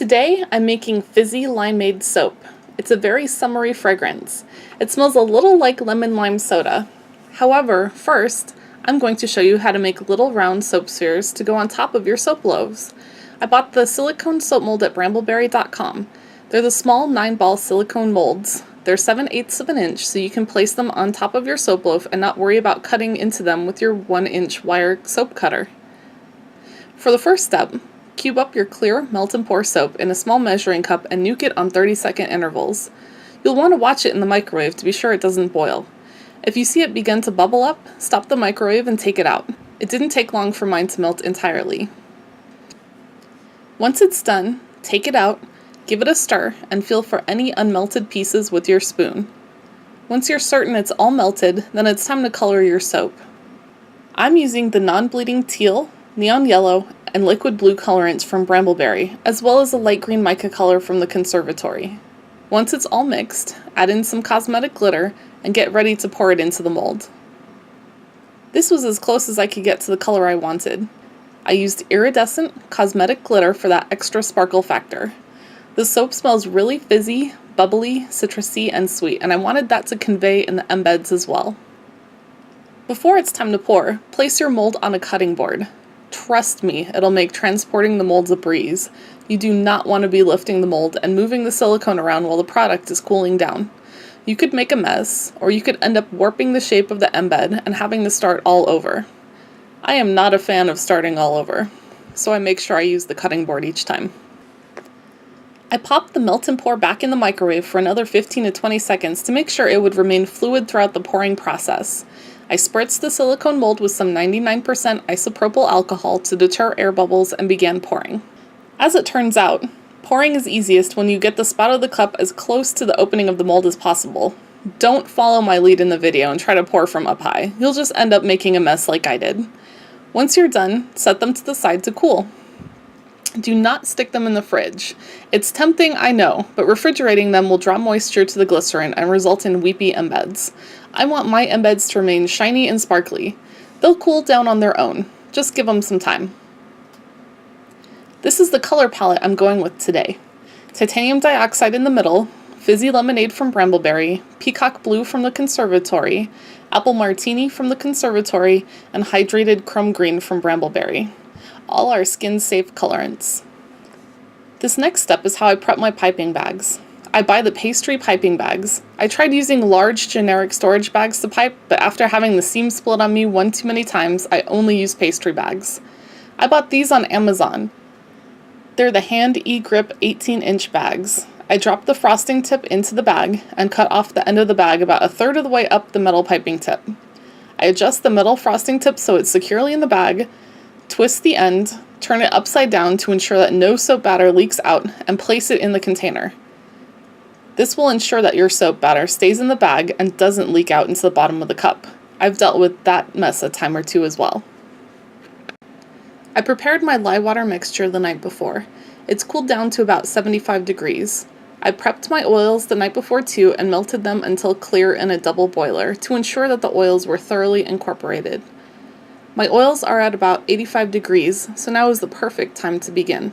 Today I'm making Fizzy Limeade soap. It's a very summery fragrance. It smells a little like lemon lime soda. However, first, I'm going to show you how to make little round soap spheres to go on top of your soap loaves. I bought the silicone soap mold at brambleberry.com. They're the small 9-ball silicone molds. They're 7/8 of an inch, so you can place them on top of your soap loaf and not worry about cutting into them with your 1-inch wire soap cutter. For the first step, cube up your clear melt and pour soap in a small measuring cup and nuke it on 30-second intervals. You'll want to watch it in the microwave to be sure it doesn't boil. If you see it begin to bubble up, stop the microwave and take it out. It didn't take long for mine to melt entirely. Once it's done, take it out, give it a stir, and feel for any unmelted pieces with your spoon. Once you're certain it's all melted, then it's time to color your soap. I'm using the non-bleeding teal, neon yellow, and liquid blue colorants from Brambleberry, as well as a light green mica color from the conservatory. Once it's all mixed, add in some cosmetic glitter and get ready to pour it into the mold. This was as close as I could get to the color I wanted. I used iridescent cosmetic glitter for that extra sparkle factor. The soap smells really fizzy, bubbly, citrusy, and sweet, and I wanted that to convey in the embeds as well. Before it's time to pour, place your mold on a cutting board. Trust me, it'll make transporting the molds a breeze. You do not want to be lifting the mold and moving the silicone around while the product is cooling down. You could make a mess, or you could end up warping the shape of the embed and having to start all over. I am not a fan of starting all over, so I make sure I use the cutting board each time. I popped the melt and pour back in the microwave for another 15 to 20 seconds to make sure it would remain fluid throughout the pouring process. I spritzed the silicone mold with some 99% isopropyl alcohol to deter air bubbles and began pouring. As it turns out, pouring is easiest when you get the spout of the cup as close to the opening of the mold as possible. Don't follow my lead in the video and try to pour from up high. You'll just end up making a mess like I did. Once you're done, set them to the side to cool. Do not stick them in the fridge. It's tempting, I know, but refrigerating them will draw moisture to the glycerin and result in weepy embeds. I want my embeds to remain shiny and sparkly. They'll cool down on their own. Just give them some time. This is the color palette I'm going with today. Titanium dioxide in the middle, Fizzy Limeade from Brambleberry, Peacock Blue from the Conservatory, Apple Martini from the Conservatory, and Hydrated Chrome Green from Brambleberry. All are skin-safe colorants. This next step is how I prep my piping bags. I buy the pastry piping bags. I tried using large generic storage bags to pipe, but after having the seam split on me one too many times, I only use pastry bags. I bought these on Amazon. They're the Hand E-Grip 18-inch bags. I dropped the frosting tip into the bag and cut off the end of the bag about 1/3 of the way up the metal piping tip. I adjust the metal frosting tip so it's securely in the bag, twist the end, turn it upside down to ensure that no soap batter leaks out, and place it in the container. This will ensure that your soap batter stays in the bag and doesn't leak out into the bottom of the cup. I've dealt with that mess a time or two as well. I prepared my lye water mixture the night before. It's cooled down to about 75 degrees. I prepped my oils the night before too and melted them until clear in a double boiler to ensure that the oils were thoroughly incorporated. My oils are at about 85 degrees, so now is the perfect time to begin.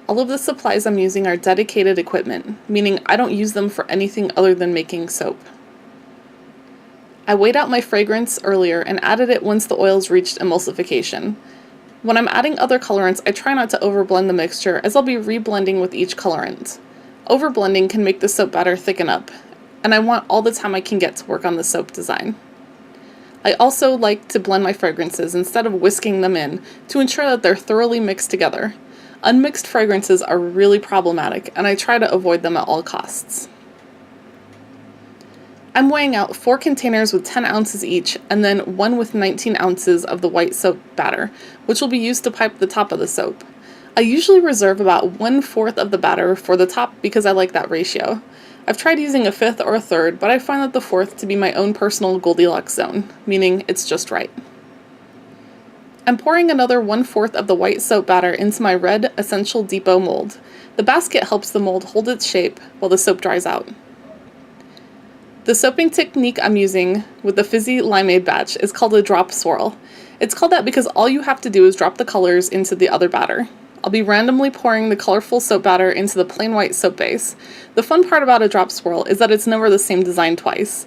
All of the supplies I'm using are dedicated equipment, meaning I don't use them for anything other than making soap. I weighed out my fragrance earlier and added it once the oils reached emulsification. When I'm adding other colorants, I try not to overblend the mixture, as I'll be reblending with each colorant. Overblending can make the soap batter thicken up, and I want all the time I can get to work on the soap design. I also like to blend my fragrances instead of whisking them in to ensure that they're thoroughly mixed together. Unmixed fragrances are really problematic, and I try to avoid them at all costs. I'm weighing out 4 containers with 10 ounces each, and then 1 with 19 ounces of the white soap batter, which will be used to pipe the top of the soap. I usually reserve about 1/4 of the batter for the top because I like that ratio. I've tried using a 1/5 or a 1/3, but I find that the 1/4 to be my own personal Goldilocks zone, meaning it's just right. I'm pouring another 1/4 of the white soap batter into my red Essential Depot mold. The basket helps the mold hold its shape while the soap dries out. The soaping technique I'm using with the Fizzy Limeade batch is called a drop swirl. It's called that because all you have to do is drop the colors into the other batter. I'll be randomly pouring the colorful soap batter into the plain white soap base. The fun part about a drop swirl is that it's never the same design twice.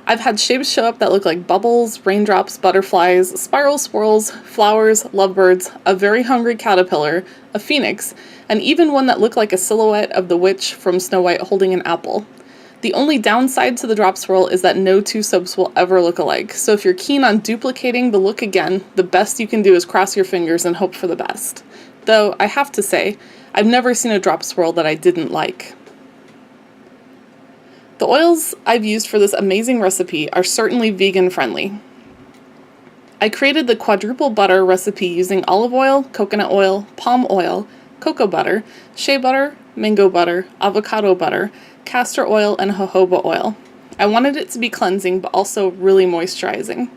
I've had shapes show up that look like bubbles, raindrops, butterflies, spiral swirls, flowers, lovebirds, a very hungry caterpillar, a phoenix, and even one that looked like a silhouette of the witch from Snow White holding an apple. The only downside to the drop swirl is that no two soaps will ever look alike, so if you're keen on duplicating the look again, the best you can do is cross your fingers and hope for the best. Though, I have to say, I've never seen a drop swirl that I didn't like. The oils I've used for this amazing recipe are certainly vegan friendly. I created the quadruple butter recipe using olive oil, coconut oil, palm oil, cocoa butter, shea butter, mango butter, avocado butter, castor oil, and jojoba oil. I wanted it to be cleansing but also really moisturizing.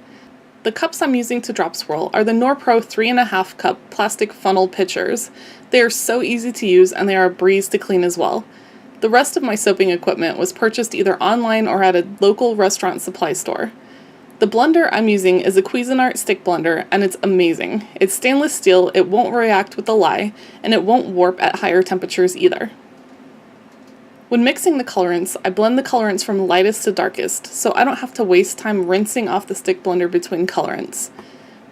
The cups I'm using to drop swirl are the Norpro 3.5 cup plastic funnel pitchers. They are so easy to use and they are a breeze to clean as well. The rest of my soaping equipment was purchased either online or at a local restaurant supply store. The blender I'm using is a Cuisinart stick blender and it's amazing. It's stainless steel, it won't react with the lye, and it won't warp at higher temperatures either. When mixing the colorants, I blend the colorants from lightest to darkest, so I don't have to waste time rinsing off the stick blender between colorants.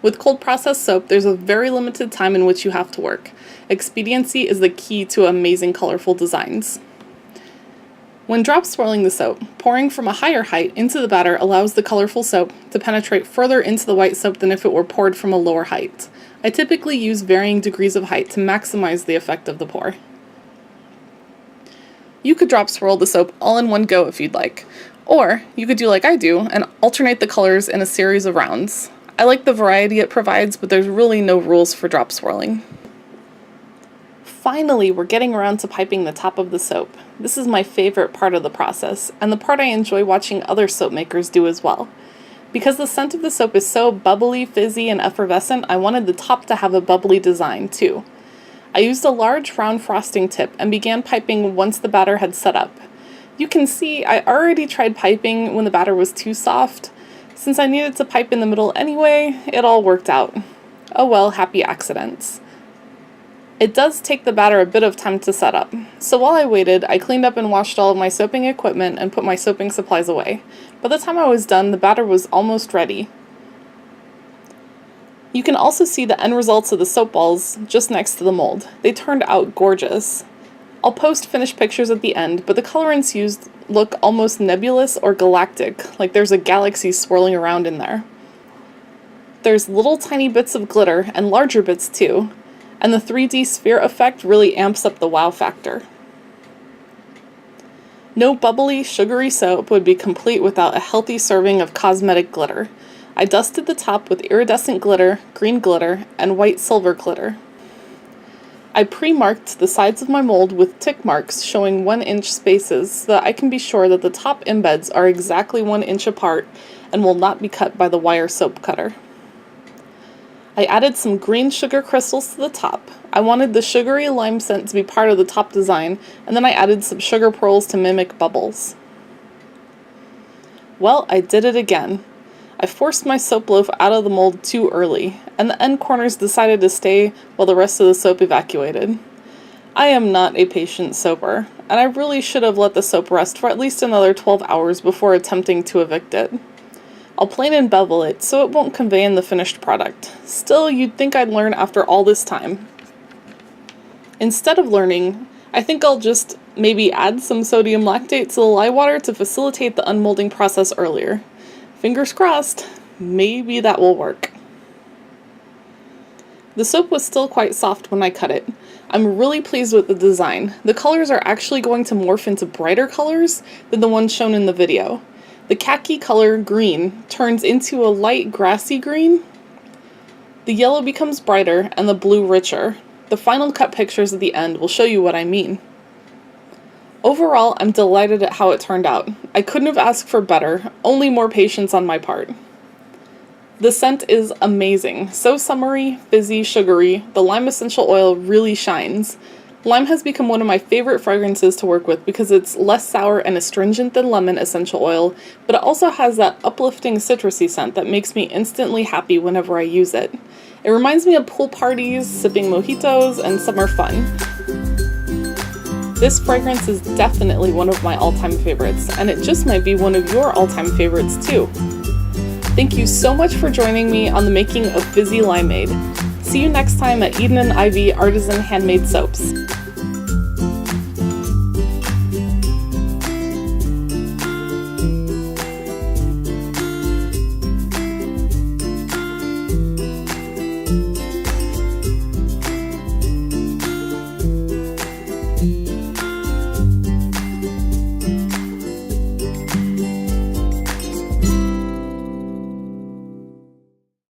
With cold processed soap, there's a very limited time in which you have to work. Expediency is the key to amazing colorful designs. When drop swirling the soap, pouring from a higher height into the batter allows the colorful soap to penetrate further into the white soap than if it were poured from a lower height. I typically use varying degrees of height to maximize the effect of the pour. You could drop swirl the soap all in one go if you'd like, or you could do like I do and alternate the colors in a series of rounds. I like the variety it provides, but there's really no rules for drop swirling. Finally, we're getting around to piping the top of the soap. This is my favorite part of the process, and the part I enjoy watching other soap makers do as well. Because the scent of the soap is so bubbly, fizzy, and effervescent, I wanted the top to have a bubbly design too. I used a large round frosting tip and began piping once the batter had set up. You can see I already tried piping when the batter was too soft. Since I needed to pipe in the middle anyway, it all worked out. Oh well, happy accidents. It does take the batter a bit of time to set up, so while I waited, I cleaned up and washed all of my soaping equipment and put my soaping supplies away. By the time I was done, the batter was almost ready. You can also see the end results of the soap balls just next to the mold. They turned out gorgeous. I'll post finished pictures at the end, but the colorants used look almost nebulous or galactic, like there's a galaxy swirling around in there. There's little tiny bits of glitter, and larger bits too, and the 3D sphere effect really amps up the wow factor. No bubbly, sugary soap would be complete without a healthy serving of cosmetic glitter. I dusted the top with iridescent glitter, green glitter, and white silver glitter. I pre-marked the sides of my mold with tick marks showing 1-inch spaces so that I can be sure that the top embeds are exactly 1 inch apart and will not be cut by the wire soap cutter. I added some green sugar crystals to the top. I wanted the sugary lime scent to be part of the top design, and then I added some sugar pearls to mimic bubbles. Well, I did it again. I forced my soap loaf out of the mold too early, and the end corners decided to stay while the rest of the soap evacuated. I am not a patient soaper, and I really should have let the soap rest for at least another 12 hours before attempting to evict it. I'll plain and bevel it so it won't convey in the finished product. Still, you'd think I'd learn after all this time. Instead of learning, I think I'll just maybe add some sodium lactate to the lye water to facilitate the unmolding process earlier. Fingers crossed, maybe that will work. The soap was still quite soft when I cut it. I'm really pleased with the design. The colors are actually going to morph into brighter colors than the ones shown in the video. The khaki color green turns into a light grassy green. The yellow becomes brighter and the blue richer. The final cut pictures at the end will show you what I mean. Overall, I'm delighted at how it turned out. I couldn't have asked for better, only more patience on my part. The scent is amazing. So summery, fizzy, sugary, the lime essential oil really shines. Lime has become one of my favorite fragrances to work with because it's less sour and astringent than lemon essential oil, but it also has that uplifting citrusy scent that makes me instantly happy whenever I use it. It reminds me of pool parties, sipping mojitos, and summer fun. This fragrance is definitely one of my all-time favorites, and it just might be one of your all-time favorites too. Thank you so much for joining me on the making of Fizzy Limeade. See you next time at Eden & Ivy Artisan Handmade Soaps.